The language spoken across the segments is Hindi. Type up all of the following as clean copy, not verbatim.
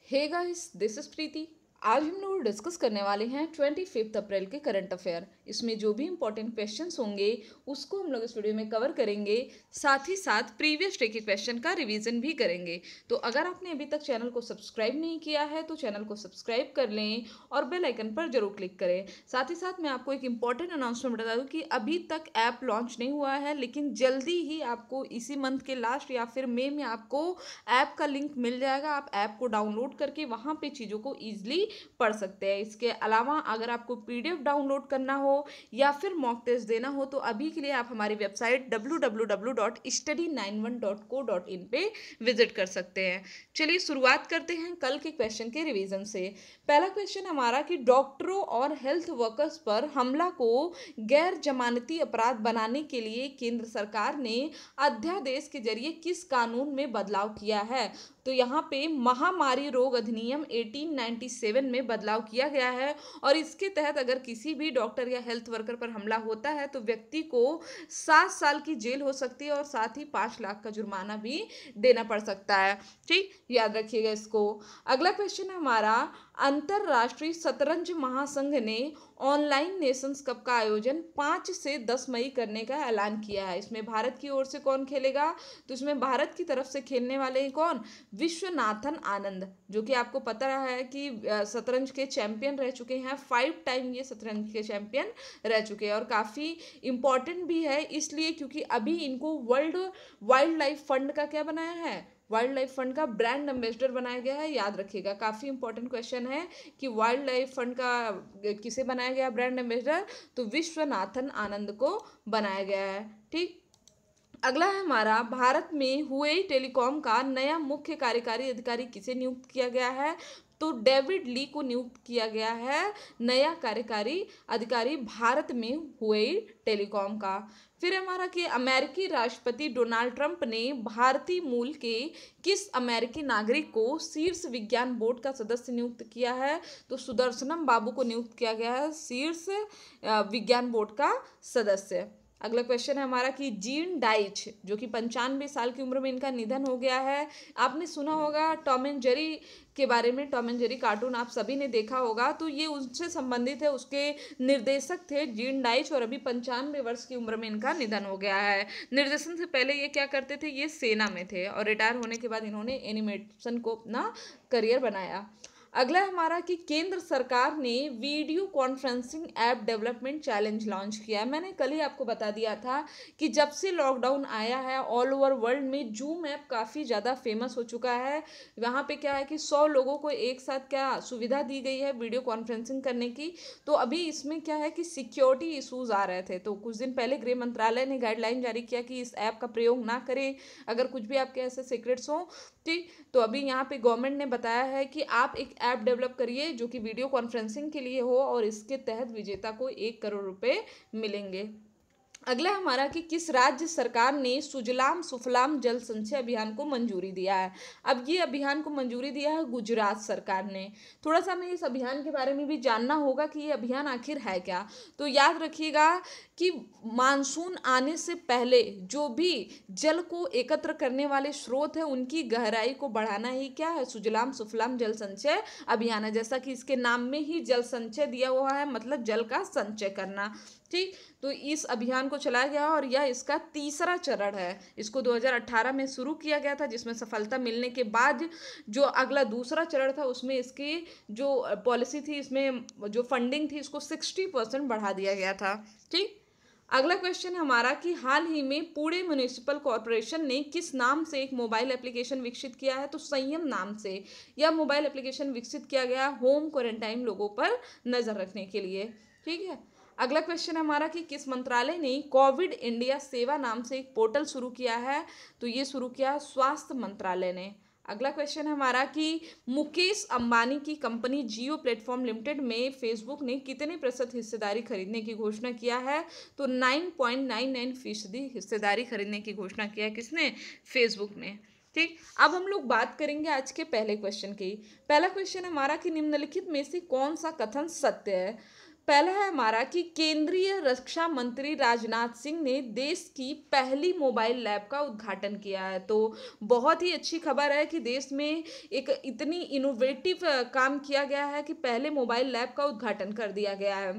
हे गाइस, दिस इज प्रीति। आज हम लोग डिस्कस करने वाले हैं 25 अप्रैल के करंट अफेयर। इसमें जो भी इंपॉर्टेंट क्वेश्चंस होंगे उसको हम लोग इस वीडियो में कवर करेंगे। साथ ही साथ प्रीवियस डे के क्वेश्चन का रिवीजन भी करेंगे। तो अगर आपने अभी तक चैनल को सब्सक्राइब नहीं किया है तो चैनल को सब्सक्राइब कर लें और बेल आइकन पर जरूर क्लिक करें। साथ ही साथ मैं आपको एक इंपॉर्टेंट अनाउंसमेंट बता दूं कि अभी तक ऐप लॉन्च नहीं हुआ है, लेकिन जल्दी ही आपको इसी मंथ के लास्ट या फिर मई में आपको ऐप का लिंक मिल जाएगा। आप ऐप को डाउनलोड करके वहाँ पे चीज़ों को ईजिली पढ़ सकते हैं। इसके अलावा अगर आपको पीडीएफ डाउनलोड करना हो या फिर मॉक टेस्ट देना हो तो अभी के लिए आप हमारी वेबसाइट www.study91.co.in पे विजिट कर सकते हैं। चलिए शुरुआत करते हैं कल के क्वेश्चन के रिवीजन से। पहला क्वेश्चन हमारा कि डॉक्टरों और हेल्थ वर्कर्स पर हमला को गैर जमानती अपराध बनाने के लिए केंद्र सरकार ने अध्यादेश के जरिए किस कानून में बदलाव किया है। तो यहाँ पे महामारी रोग अधिनियम 1897 में बदलाव किया गया है और इसके तहत अगर किसी भी डॉक्टर या हेल्थ वर्कर पर हमला होता है तो व्यक्ति को 7 साल की जेल हो सकती है और साथ ही 5 लाख का जुर्माना भी देना पड़ सकता है। ठीक, याद रखिएगा इसको। अगला क्वेश्चन है हमारा, अंतरराष्ट्रीय शतरंज महासंघ ने ऑनलाइन नेशंस कप का आयोजन 5 से 10 मई करने का ऐलान किया है। इसमें भारत की ओर से कौन खेलेगा? तो इसमें भारत की तरफ से खेलने वाले हैं कौन? विश्वनाथन आनंद, जो कि आपको पता है कि शतरंज के चैंपियन रह चुके हैं। 5 टाइम ये शतरंज के चैंपियन रह चुके हैं और काफ़ी इम्पॉर्टेंट भी है इसलिए क्योंकि अभी इनको वर्ल्ड वाइल्ड लाइफ फंड का क्या बनाया है? वाइल्ड लाइफ फंड का ब्रांड एम्बेसडर बनाया गया है। याद रखिएगा, काफ़ी इंपॉर्टेंट क्वेश्चन है कि वाइल्ड लाइफ फंड का किसे बनाया गया ब्रांड एम्बेसडर? तो विश्वनाथन आनंद को बनाया गया है। ठीक, अगला है हमारा, भारत में हुएई टेलीकॉम का नया मुख्य कार्यकारी अधिकारी किसे नियुक्त किया गया है? तो डेविड ली को नियुक्त किया गया है नया कार्यकारी अधिकारी भारत में हुएई टेलीकॉम का। फिर हमारा कि अमेरिकी राष्ट्रपति डोनाल्ड ट्रंप ने भारतीय मूल के किस अमेरिकी नागरिक को शीर्ष विज्ञान बोर्ड का सदस्य नियुक्त किया है? तो सुदर्शनम बाबू को नियुक्त किया गया है शीर्ष विज्ञान बोर्ड का सदस्य। अगला क्वेश्चन है हमारा कि जीन डाइच, जो कि 95 साल की उम्र में इनका निधन हो गया है। आपने सुना होगा टॉम एंड जेरी के बारे में, टॉम एंड जेरी कार्टून आप सभी ने देखा होगा, तो ये उनसे संबंधित है। उसके निर्देशक थे जीन डाइच और अभी 95 वर्ष की उम्र में इनका निधन हो गया है। निर्देशन से पहले ये क्या करते थे? ये सेना में थे और रिटायर होने के बाद इन्होंने एनिमेशन को अपना करियर बनाया। अगला हमारा कि केंद्र सरकार ने video conferencing app development challenge launch किया है। मैंने कल ही आपको बता दिया था कि जब से लॉकडाउन आया है ऑल ओवर वर्ल्ड में जूम ऐप काफ़ी ज़्यादा फेमस हो चुका है। वहाँ पे क्या है कि 100 लोगों को एक साथ क्या सुविधा दी गई है वीडियो कॉन्फ्रेंसिंग करने की। तो अभी इसमें क्या है कि सिक्योरिटी इशूज़ आ रहे थे, तो कुछ दिन पहले गृह मंत्रालय ने गाइडलाइन जारी किया कि इस ऐप का प्रयोग ना करें अगर कुछ भी आपके ऐसे सीक्रेट्स हों। ठीक, तो अभी यहाँ पे गवर्नमेंट ने बताया है कि आप एक ऐप डेवलप करिए जो कि वीडियो कॉन्फ्रेंसिंग के लिए हो और इसके तहत विजेता को 1 करोड़ रुपए मिलेंगे। अगला हमारा कि किस राज्य सरकार ने सुजलाम सुफलाम जल संचय अभियान को मंजूरी दिया है? अब ये अभियान को मंजूरी दिया है गुजरात सरकार ने। थोड़ा सा हमें इस अभियान के बारे में भी जानना होगा कि ये अभियान आखिर है क्या। तो याद रखिएगा कि मानसून आने से पहले जो भी जल को एकत्र करने वाले स्रोत है उनकी गहराई को बढ़ाना ही क्या है? सुजलाम सुफलाम जल संचय अभियान है। जैसा कि इसके नाम में ही जल संचय दिया हुआ है, मतलब जल का संचय करना। ठीक, तो इस अभियान को चलाया गया और यह इसका तीसरा चरण है। इसको 2018 में शुरू किया गया था जिसमें सफलता मिलने के बाद जो अगला दूसरा चरण था उसमें इसकी जो पॉलिसी थी, इसमें जो फंडिंग थी, इसको 60% बढ़ा दिया गया था। ठीक, अगला क्वेश्चन हमारा कि हाल ही में पुणे म्युनिसिपल कॉरपोरेशन ने किस नाम से एक मोबाइल एप्लीकेशन विकसित किया है? तो संयम नाम से यह मोबाइल एप्लीकेशन विकसित किया गया होम क्वारंटाइन लोगों पर नजर रखने के लिए। ठीक है, अगला क्वेश्चन हमारा कि किस मंत्रालय ने कोविड इंडिया सेवा नाम से एक पोर्टल शुरू किया है? तो ये शुरू किया स्वास्थ्य मंत्रालय ने। अगला क्वेश्चन है कि मुकेश अंबानी की कंपनी जियो प्लेटफॉर्म लिमिटेड में फेसबुक ने कितने प्रतिशत हिस्सेदारी खरीदने की घोषणा किया है? तो 9.99% हिस्सेदारी खरीदने की घोषणा किया है। किसने? फेसबुक ने। ठीक, अब हम लोग बात करेंगे आज के पहले क्वेश्चन की। पहला क्वेश्चन हमारा कि निम्नलिखित में से कौन सा कथन सत्य है? पहला है हमारा कि केंद्रीय रक्षा मंत्री राजनाथ सिंह ने देश की पहली मोबाइल लैब का उद्घाटन किया है। तो बहुत ही अच्छी खबर है कि देश में एक इतनी इनोवेटिव काम किया गया है कि पहले मोबाइल लैब का उद्घाटन कर दिया गया है।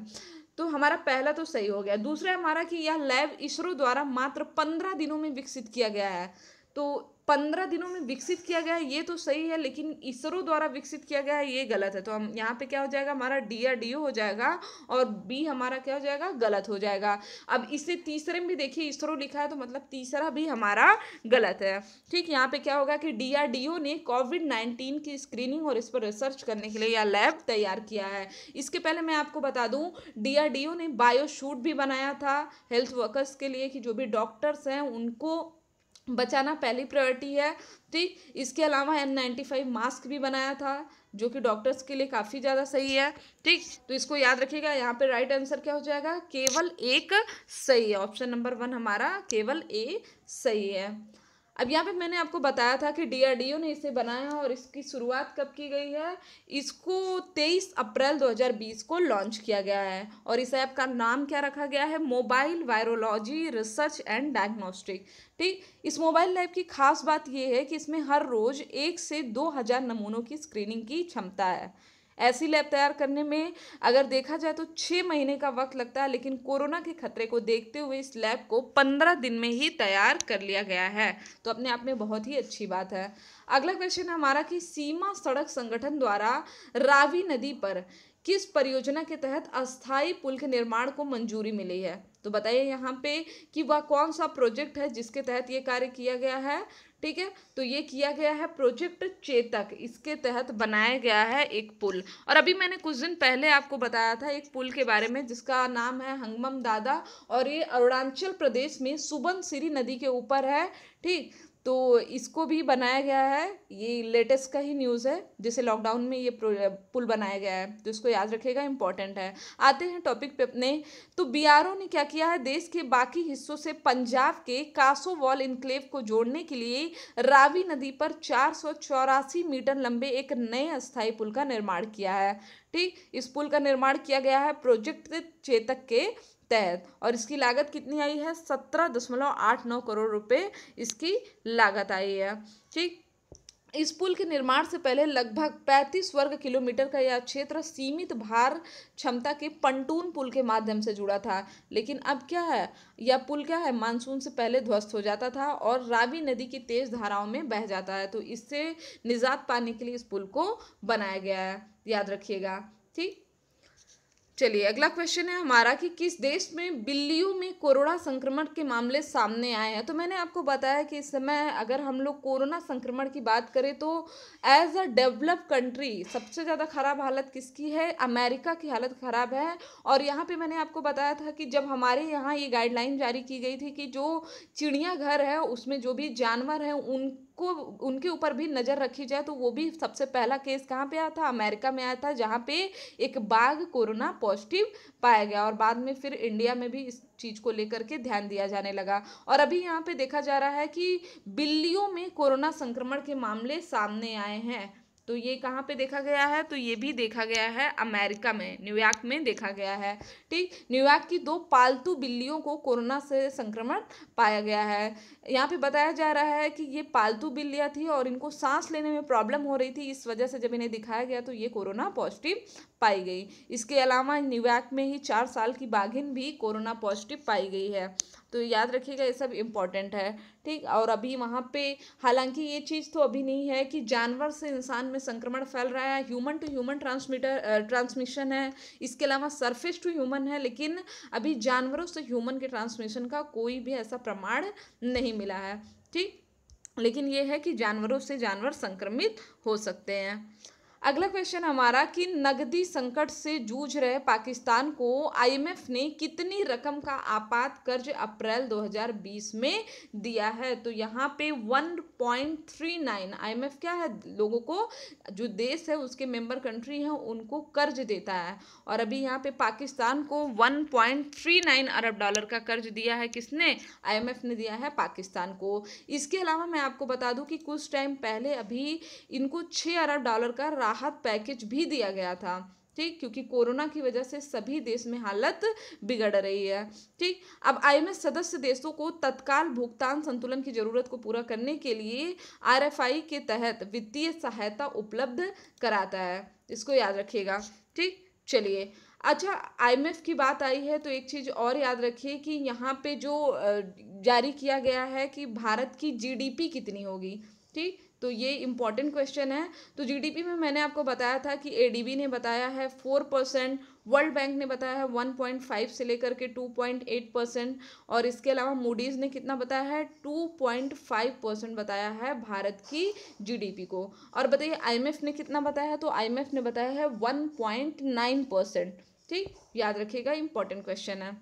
तो हमारा पहला तो सही हो गया। दूसरा हमारा कि यह लैब इसरो द्वारा मात्र 15 दिनों में विकसित किया गया है। तो 15 दिनों में विकसित किया गया है ये तो सही है, लेकिन इसरो द्वारा विकसित किया गया है ये गलत है। तो हम यहाँ पे क्या हो जाएगा, हमारा DRDO हो जाएगा और बी हमारा क्या हो जाएगा, गलत हो जाएगा। अब इसे तीसरे में भी देखिए इसरो लिखा है तो मतलब तीसरा भी हमारा गलत है। ठीक, यहाँ पे क्या होगा कि DRDO ने कोविड-19 की स्क्रीनिंग और इस पर रिसर्च करने के लिए यह लैब तैयार किया है। इसके पहले मैं आपको बता दूं, DRDO ने बायो शूट भी बनाया था हेल्थ वर्कर्स के लिए कि जो भी डॉक्टर्स हैं उनको बचाना पहली प्रायोरिटी है। ठीक, इसके अलावा N95 मास्क भी बनाया था जो कि डॉक्टर्स के लिए काफ़ी ज़्यादा सही है। ठीक, तो इसको याद रखिएगा। यहाँ पे राइट आंसर क्या हो जाएगा, केवल एक सही है। ऑप्शन नंबर 1 हमारा केवल ए सही है। अब यहाँ पे मैंने आपको बताया था कि DRDO ने इसे बनाया और इसकी शुरुआत कब की गई है, इसको 23 अप्रैल 2020 को लॉन्च किया गया है और इस ऐप का नाम क्या रखा गया है, mobile virology research and diagnostic. ठीक, इस मोबाइल लैब की खास बात यह है कि इसमें हर रोज 1 से 2 हजार नमूनों की स्क्रीनिंग की क्षमता है। ऐसी लैब तैयार करने में अगर देखा जाए तो 6 महीने का वक्त लगता है, लेकिन कोरोना के खतरे को देखते हुए इस लैब को 15 दिन में ही तैयार कर लिया गया है। तो अपने आप में बहुत ही अच्छी बात है। अगला क्वेश्चन हमारा कि सीमा सड़क संगठन द्वारा रावी नदी पर किस परियोजना के तहत अस्थायी पुल के निर्माण को मंजूरी मिली है। तो बताइए यहाँ पे कि वह कौन सा प्रोजेक्ट है जिसके तहत ये कार्य किया गया है। ठीक है, तो ये किया गया है प्रोजेक्ट चेतक, इसके तहत बनाया गया है एक पुल। और अभी मैंने कुछ दिन पहले आपको बताया था एक पुल के बारे में जिसका नाम है हंगमम दादा और ये अरुणाचल प्रदेश में सुबनसिरी नदी के ऊपर है। ठीक, तो इसको भी बनाया गया है, ये लेटेस्ट का ही न्यूज़ है जिसे लॉकडाउन में ये पुल बनाया गया है, तो इसको याद रखिएगा, इंपॉर्टेंट है। आते हैं टॉपिक पे अपने। तो BRO ने क्या किया है, देश के बाकी हिस्सों से पंजाब के कासोवाल इनक्लेव को जोड़ने के लिए रावी नदी पर 484 मीटर लंबे एक नए अस्थायी पुल का निर्माण किया है। ठीक, इस पुल का निर्माण किया गया है प्रोजेक्ट चेतक के तहत और इसकी लागत कितनी आई है, 17.89 करोड़ रुपए इसकी लागत आई है। ठीक, इस पुल के निर्माण से पहले लगभग 35 वर्ग किलोमीटर का यह क्षेत्र सीमित भार क्षमता के पंटून पुल के माध्यम से जुड़ा था, लेकिन अब क्या है, यह पुल क्या है, मानसून से पहले ध्वस्त हो जाता था और रावी नदी की तेज धाराओं में बह जाता है। तो इससे निजात पाने के लिए इस पुल को बनाया गया है, याद रखिएगा। ठीक, चलिए अगला क्वेश्चन है हमारा कि किस देश में बिल्लियों में कोरोना संक्रमण के मामले सामने आए हैं। तो मैंने आपको बताया कि इस समय अगर हम लोग कोरोना संक्रमण की बात करें तो एज अ डेवलप्ड कंट्री सबसे ज़्यादा खराब हालत किसकी है, अमेरिका की हालत खराब है। और यहाँ पे मैंने आपको बताया था कि जब हमारे यहाँ ये गाइडलाइन जारी की गई थी कि जो चिड़ियाघर है उसमें जो भी जानवर हैं उनको उनके ऊपर भी नज़र रखी जाए, तो वो भी सबसे पहला केस कहाँ पे आया था, अमेरिका में आया था, जहाँ पे एक बाघ कोरोना पॉजिटिव पाया गया और बाद में फिर इंडिया में भी इस चीज़ को लेकर के ध्यान दिया जाने लगा। और अभी यहाँ पे देखा जा रहा है कि बिल्लियों में कोरोना संक्रमण के मामले सामने आए हैं। तो ये कहाँ पे देखा गया है, तो ये भी देखा गया है अमेरिका में, न्यूयॉर्क में देखा गया है। ठीक, न्यूयॉर्क की 2 पालतू बिल्लियों को कोरोना से संक्रमण पाया गया है। यहाँ पे बताया जा रहा है कि ये पालतू बिल्लियाँ थी और इनको सांस लेने में प्रॉब्लम हो रही थी, इस वजह से जब इन्हें दिखाया गया तो ये कोरोना पॉजिटिव पाई गई। इसके अलावा न्यूयॉर्क में ही 4 साल की बाघिन भी कोरोना पॉजिटिव पाई गई है। तो याद रखिएगा, ये सब इम्पॉर्टेंट है। ठीक, और अभी वहाँ पे हालांकि ये चीज़ तो अभी नहीं है कि जानवर से इंसान में संक्रमण फैल रहा है, ह्यूमन टू ह्यूमन ट्रांसमिशन है, इसके अलावा सरफेस टू ह्यूमन है, लेकिन अभी जानवरों से ह्यूमन के ट्रांसमिशन का कोई भी ऐसा प्रमाण नहीं मिला है। ठीक, लेकिन ये है कि जानवरों से जानवर संक्रमित हो सकते हैं। अगला क्वेश्चन हमारा कि नकदी संकट से जूझ रहे पाकिस्तान को IMF ने कितनी रकम का आपात कर्ज अप्रैल 2020 में दिया है। तो यहाँ पे 1.39 IMF क्या है, लोगों को, जो देश है उसके मेंबर कंट्री हैं उनको कर्ज देता है और अभी यहाँ पे पाकिस्तान को 1.39 अरब डॉलर का कर्ज दिया है। किसने, IMF ने दिया है पाकिस्तान को। इसके अलावा मैं आपको बता दूं कि कुछ टाइम पहले अभी इनको 6 अरब डॉलर का राहत पैकेज भी दिया गया था। ठीक, क्योंकि कोरोना की वजह से सभी देश में हालत बिगड़ रही है। ठीक, अब आईएमएफ सदस्य देशों को तत्काल भुगतान संतुलन की जरूरत को पूरा करने के लिए आरएफआई के तहत वित्तीय सहायता उपलब्ध कराता है, इसको याद रखिएगा। ठीक, चलिए, अच्छा, आईएमएफ की बात आई है तो एक चीज और याद रखिए कि यहाँ पे जो जारी किया गया है कि भारत की जीडीपी कितनी होगी। ठीक, तो ये इम्पॉर्टेंट क्वेश्चन है। तो जीडीपी में मैंने आपको बताया था कि एडीबी ने बताया है 4%, वर्ल्ड बैंक ने बताया है 1.5 से लेकर के 2.8%, और इसके अलावा मूडीज ने कितना बताया है, 2.5% बताया है भारत की जीडीपी को। और बताइए आईएमएफ ने कितना बताया है, तो आईएमएफ ने बताया है 1.9%। ठीक, याद रखिएगा, इंपॉर्टेंट क्वेश्चन है।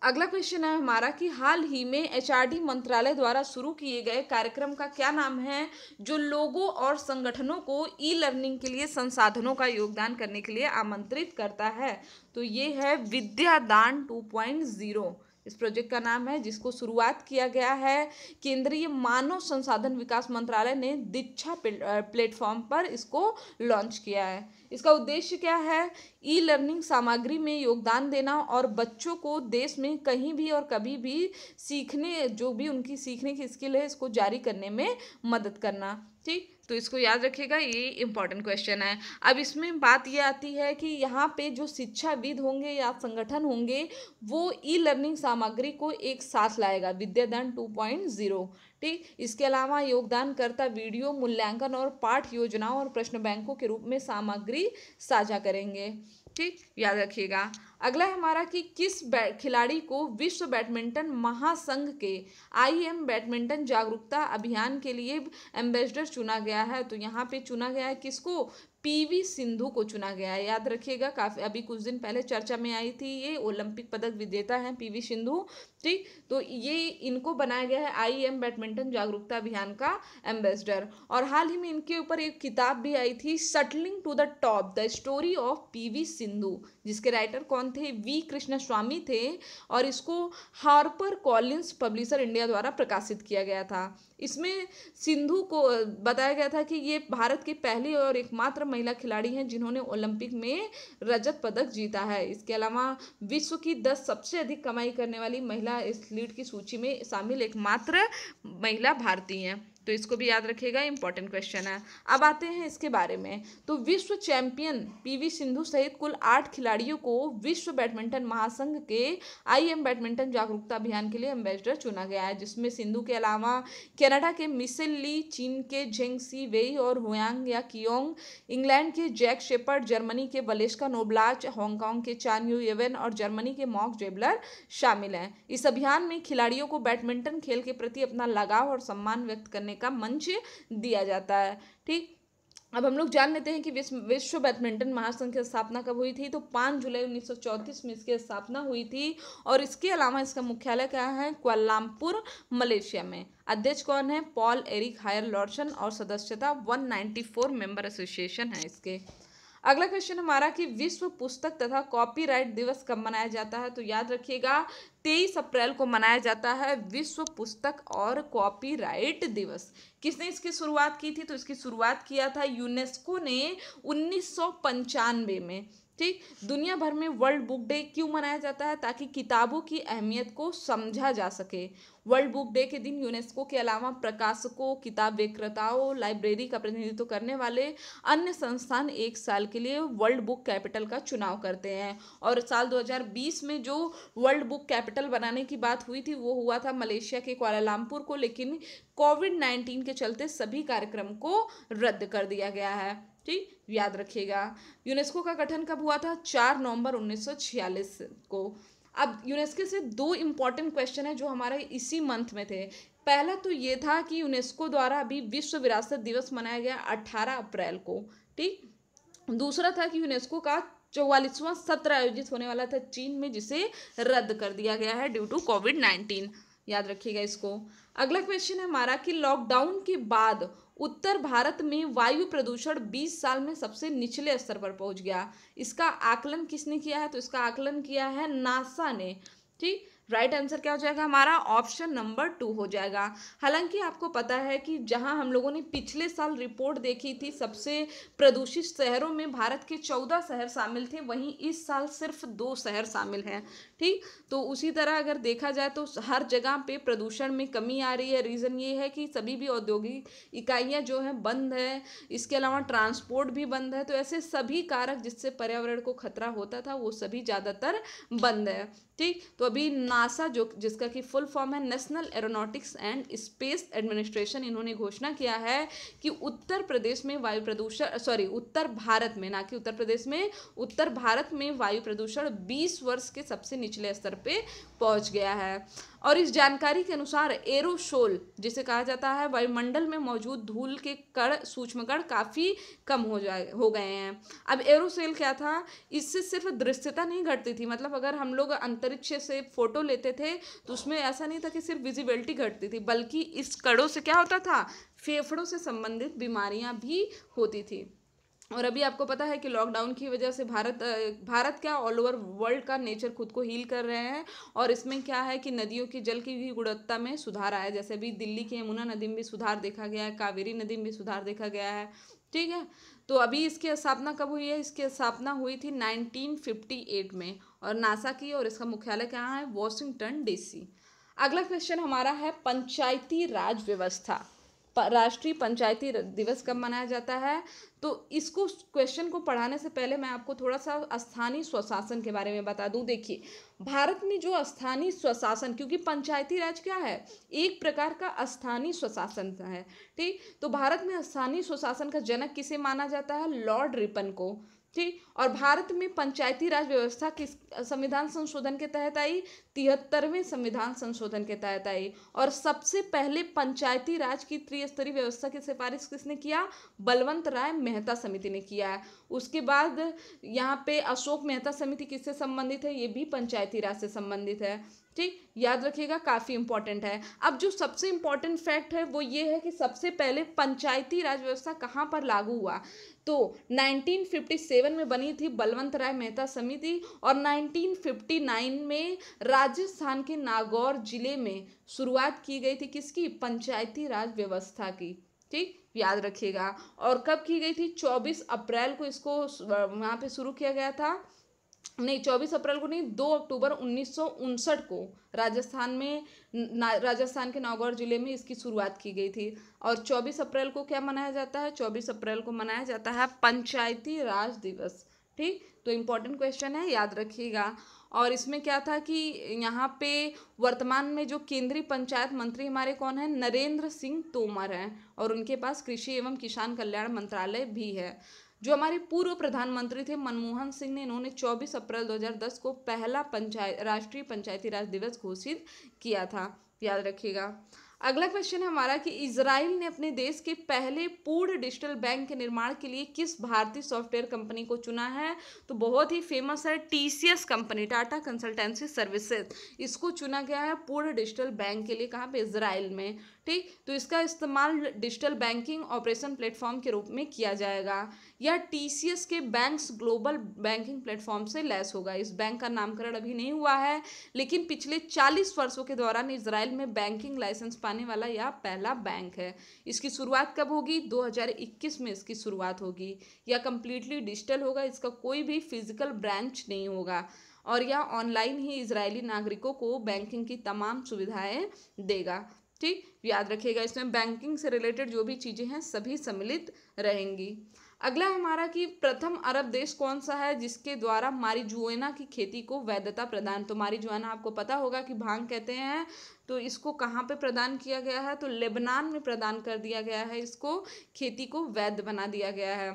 अगला क्वेश्चन है हमारा कि हाल ही में एचआरडी मंत्रालय द्वारा शुरू किए गए कार्यक्रम का क्या नाम है, जो लोगों और संगठनों को ई लर्निंग के लिए संसाधनों का योगदान करने के लिए आमंत्रित करता है। तो ये है विद्यादान 2.0 इस प्रोजेक्ट का नाम है, जिसको शुरुआत किया गया है केंद्रीय मानव संसाधन विकास मंत्रालय ने दीक्षा प्लेटफॉर्म पर इसको लॉन्च किया है। इसका उद्देश्य क्या है, ई लर्निंग सामग्री में योगदान देना और बच्चों को देश में कहीं भी और कभी भी सीखने, जो भी उनकी सीखने की स्किल है, इसको जारी करने में मदद करना। ठीक, तो इसको याद रखिएगा, ये इंपॉर्टेंट क्वेश्चन है। अब इसमें बात ये आती है कि यहाँ पे जो शिक्षाविद होंगे या संगठन होंगे वो ई लर्निंग सामग्री को एक साथ लाएगा, विद्यादान 2.0। ठीक, इसके अलावा योगदानकर्ता वीडियो मूल्यांकन और पाठ योजनाओं और प्रश्न बैंकों के रूप में सामग्री साझा करेंगे। ठीक, याद रखिएगा। अगला है हमारा कि किस खिलाड़ी को विश्व बैडमिंटन महासंघ के आईएम बैडमिंटन जागरूकता अभियान के लिए एम्बेसडर चुना गया है। तो यहाँ पे चुना गया है किसको, पीवी सिंधु को चुना गया है। याद रखिएगा, काफी अभी कुछ दिन पहले चर्चा में आई थी, ये ओलंपिक पदक विजेता हैं पीवी सिंधु। ठीक, तो ये इनको बनाया गया है आईएम बैडमिंटन जागरूकता अभियान का एम्बेसडर। और हाल ही में इनके ऊपर एक किताब भी आई थी, shuttling to the top the story of PV Sindhu, जिसके राइटर कौन थे, वी कृष्णस्वामी थे, और इसको हार्पर कॉलिंस पब्लिशर इंडिया द्वारा प्रकाशित किया गया था। इसमें सिंधु को बताया गया था कि ये भारत की पहली और एकमात्र महिला खिलाड़ी हैं जिन्होंने ओलंपिक में रजत पदक जीता है। इसके अलावा विश्व की 10 सबसे अधिक कमाई करने वाली महिला एथलीट की सूची में शामिल एकमात्र महिला भारतीय हैं। तो इसको भी याद रखिएगा, इंपॉर्टेंट क्वेश्चन है। अब आते हैं इसके बारे में। तो विश्व चैंपियन पीवी सिंधु सहित कुल 8 खिलाड़ियों को विश्व बैडमिंटन महासंघ के आईएम बैडमिंटन जागरूकता अभियान के लिए एम्बेसडर चुना गया है, जिसमें सिंधु के अलावा कनाडा के मिशेल ली, चीन के झेंग सी वेई और हुयांग या कियोंग, इंग्लैंड के जैक शेपर्ड, जर्मनी के वलेस्का नोब्लाच, हांगकांग के चान यू येवेन और जर्मनी के मॉक जेबलर शामिल हैं। इस अभियान में खिलाड़ियों को बैडमिंटन खेल के प्रति अपना लगाव और सम्मान व्यक्त करने का मंच दिया जाता है। ठीक, अब हम लोग जान लेते हैं कि विश्व बैडमिंटन महासंघ की स्थापना कब हुई थी। तो 5 जुलाई 1934 में इसकी स्थापना हुई थी, और इसके अलावा इसका मुख्यालय क्या है, कुआलालंपुर मलेशिया में। अध्यक्ष कौन है, पॉल एरिक हायर लॉर्सन, और सदस्यता 194 मेंबर एसोसिएशन है इसके। अगला क्वेश्चन हमारा कि विश्व पुस्तक तथा कॉपीराइट दिवस कब मनाया जाता है। तो याद रखिएगा 23 अप्रैल को मनाया जाता है विश्व पुस्तक और कॉपीराइट दिवस। किसने इसकी शुरुआत की थी, तो इसकी शुरुआत किया था यूनेस्को ने 1995 में। ठीक, दुनिया भर में वर्ल्ड बुक डे क्यों मनाया जाता है, ताकि किताबों की अहमियत को समझा जा सके। वर्ल्ड बुक डे के दिन यूनेस्को के अलावा प्रकाशकों, किताब विक्रेताओं, लाइब्रेरी का प्रतिनिधित्व करने वाले अन्य संस्थान एक साल के लिए वर्ल्ड बुक कैपिटल का चुनाव करते हैं। और साल 2020 में जो वर्ल्ड बुक कैपिटल बनाने की बात हुई थी वो हुआ था मलेशिया के कुआलालंपुर को, लेकिन कोविड-19 के चलते सभी कार्यक्रम को रद्द कर दिया गया है। ठीक, याद रखिएगा। यूनेस्को का गठन कब हुआ था, 4 नवंबर 1946 को। अब यूनेस्को से 2 इंपॉर्टेंट क्वेश्चन है जो हमारे इसी मंथ में थे। पहला तो ये था कि यूनेस्को द्वारा अभी विश्व विरासत दिवस मनाया गया 18 अप्रैल को। ठीक, दूसरा था कि यूनेस्को का 44वां सत्र आयोजित होने वाला था चीन में, जिसे रद्द कर दिया गया है ड्यू टू कोविड-19। याद रखिएगा इसको। अगला क्वेश्चन है हमारा कि लॉकडाउन के बाद उत्तर भारत में वायु प्रदूषण 20 साल में सबसे निचले स्तर पर पहुंच गया। इसका आकलन किसने किया है, तो इसका आकलन किया है नासा ने। ठीक, राइट आंसर क्या हो जाएगा हमारा? ऑप्शन नंबर 2 हो जाएगा। हालांकि आपको पता है कि जहां हम लोगों ने पिछले साल रिपोर्ट देखी थी सबसे प्रदूषित शहरों में भारत के 14 शहर शामिल थे, वहीं इस साल सिर्फ 2 शहर शामिल हैं। ठीक, तो उसी तरह अगर देखा जाए तो हर जगह पे प्रदूषण में कमी आ रही है। रीज़न ये है कि सभी भी औद्योगिक इकाइयाँ जो हैं बंद है, इसके अलावा ट्रांसपोर्ट भी बंद है। तो ऐसे सभी कारक जिससे पर्यावरण को खतरा होता था वो सभी ज़्यादातर बंद है। ठीक, तो अभी नासा जो जिसका कि फुल फॉर्म है national aeronautics and space administration, इन्होंने घोषणा किया है कि उत्तर प्रदेश में वायु प्रदूषण उत्तर भारत में, ना कि उत्तर प्रदेश में, उत्तर भारत में वायु प्रदूषण 20 वर्ष के सबसे निचले स्तर पे पहुंच गया है। और इस जानकारी के अनुसार एरोसोल जिसे कहा जाता है वायुमंडल में मौजूद धूल के कण, सूक्ष्म कण काफ़ी कम हो गए हैं। अब एरोसोल क्या था? इससे सिर्फ दृश्यता नहीं घटती थी, मतलब अगर हम लोग अंतरिक्ष से फोटो लेते थे तो उसमें ऐसा नहीं था कि सिर्फ विजिबिलिटी घटती थी, बल्कि इस कणों से क्या होता था? फेफड़ों से संबंधित बीमारियां भी होती थी। और अभी आपको पता है कि लॉकडाउन की वजह से भारत क्या ऑल ओवर वर्ल्ड का नेचर खुद को हील कर रहे हैं। और इसमें क्या है कि नदियों की जल की भी गुणवत्ता में सुधार आया, जैसे अभी दिल्ली की यमुना नदी में भी सुधार देखा गया है, कावेरी नदी में भी सुधार देखा गया है। ठीक है, तो अभी इसकी स्थापना कब हुई है? इसकी स्थापना हुई थी 1958 में, और नासा की, और इसका मुख्यालय कहाँ है? Washington DC. अगला क्वेश्चन हमारा है पंचायती राज व्यवस्था। राष्ट्रीय पंचायती दिवस कब मनाया जाता है? तो इसको क्वेश्चन को पढ़ाने से पहले मैं आपको थोड़ा सा स्थानीय स्वशासन के बारे में बता दूं। देखिए, भारत में जो स्थानीय स्वशासन, क्योंकि पंचायती राज क्या है? एक प्रकार का स्थानीय स्वशासन है। ठीक, तो भारत में स्थानीय स्वशासन का जनक किसे माना जाता है? लॉर्ड रिपन को। ठीक, और भारत में पंचायती राज व्यवस्था किस संविधान संशोधन के तहत आई? 73वें संविधान संशोधन के तहत आई। और सबसे पहले पंचायती राज की त्रिस्तरीय व्यवस्था की सिफारिश किसने किया? बलवंत राय मेहता समिति ने किया है। उसके बाद यहाँ पे अशोक मेहता समिति किससे संबंधित है? ये भी पंचायती राज से संबंधित है। ठीक, याद रखिएगा, काफ़ी इंपॉर्टेंट है। अब जो सबसे इंपॉर्टेंट फैक्ट है वो ये है कि सबसे पहले पंचायती राज व्यवस्था कहाँ पर लागू हुआ? तो 1957 में बनी थी बलवंत राय मेहता समिति, और 1959 में राजस्थान के नागौर जिले में शुरुआत की गई थी किसकी? पंचायती राज व्यवस्था की। ठीक, याद रखिएगा। और कब की गई थी? 24 अप्रैल को इसको वहाँ पे शुरू किया गया था। नहीं, 24 अप्रैल को नहीं, 2 अक्टूबर 1959 को राजस्थान में राजस्थान के नागौर जिले में इसकी शुरुआत की गई थी। और 24 अप्रैल को क्या मनाया जाता है? 24 अप्रैल को मनाया जाता है पंचायती राज दिवस। ठीक, तो इम्पोर्टेंट क्वेश्चन है, याद रखिएगा। और इसमें क्या था कि यहाँ पे वर्तमान में जो केंद्रीय पंचायत मंत्री हमारे कौन है? नरेंद्र सिंह तोमर हैं, और उनके पास कृषि एवं किसान कल्याण मंत्रालय भी है। जो हमारे पूर्व प्रधानमंत्री थे मनमोहन सिंह ने, इन्होंने 24 अप्रैल 2010 को पहला राष्ट्रीय पंचायती राज दिवस घोषित किया था, याद रखिएगा। अगला क्वेश्चन है हमारा कि इजराइल ने अपने देश के पहले पूर्ण डिजिटल बैंक के निर्माण के लिए किस भारतीय सॉफ्टवेयर कंपनी को चुना है? तो बहुत ही फेमस है TCS company, Tata consultancy services, इसको चुना गया है पूर्ण डिजिटल बैंक के लिए। कहाँ पे? इजराइल में। ठीक, तो इसका इस्तेमाल डिजिटल बैंकिंग ऑपरेशन प्लेटफॉर्म के रूप में किया जाएगा। यह टीसीएस के बैंक्स ग्लोबल बैंकिंग प्लेटफॉर्म से लैस होगा। इस बैंक का नामकरण अभी नहीं हुआ है, लेकिन पिछले 40 वर्षों के दौरान इजराइल में बैंकिंग लाइसेंस पाने वाला यह पहला बैंक है। इसकी शुरुआत कब होगी? 2021 में इसकी शुरुआत होगी। यह कंप्लीटली डिजिटल होगा, इसका कोई भी फिजिकल ब्रांच नहीं होगा, और यह ऑनलाइन ही इजरायली नागरिकों को बैंकिंग की तमाम सुविधाएं देगा। ठीक, याद रखिएगा, इसमें बैंकिंग से रिलेटेड जो भी चीज़ें हैं सभी सम्मिलित रहेंगी। अगला हमारा कि प्रथम अरब देश कौन सा है जिसके द्वारा मारिजुआना की खेती को वैधता प्रदान? तो मारिजुआना आपको पता होगा कि भांग कहते हैं, तो इसको कहाँ पे प्रदान किया गया है? तो लेबनान में प्रदान कर दिया गया है, इसको खेती को वैध बना दिया गया है।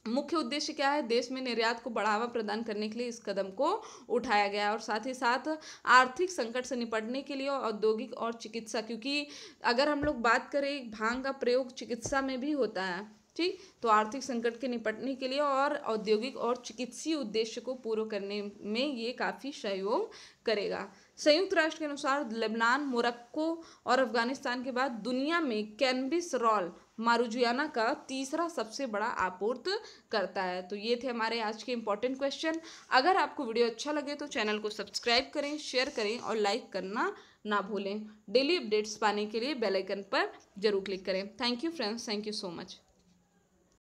मुख्य उद्देश्य क्या है? देश में निर्यात को बढ़ावा प्रदान करने के लिए इस कदम को उठाया गया है, और साथ ही साथ आर्थिक संकट से निपटने के लिए औद्योगिक और चिकित्सा, क्योंकि अगर हम लोग बात करें भांग का प्रयोग चिकित्सा में भी होता है। ठीक, तो आर्थिक संकट के निपटने के लिए और औद्योगिक और चिकित्सीय उद्देश्य को पूर्ण करने में ये काफ़ी सहयोग करेगा। संयुक्त राष्ट्र के अनुसार लेबनान, मोरक्को और अफगानिस्तान के बाद दुनिया में कैनबिस रॉल मारुजुआना का तीसरा सबसे बड़ा आपूर्त करता है। तो ये थे हमारे आज के इंपॉर्टेंट क्वेश्चन। अगर आपको वीडियो अच्छा लगे तो चैनल को सब्सक्राइब करें, शेयर करें और लाइक करना ना भूलें। डेली अपडेट्स पाने के लिए बेल आइकन पर जरूर क्लिक करें। Thank you friends, thank you so much.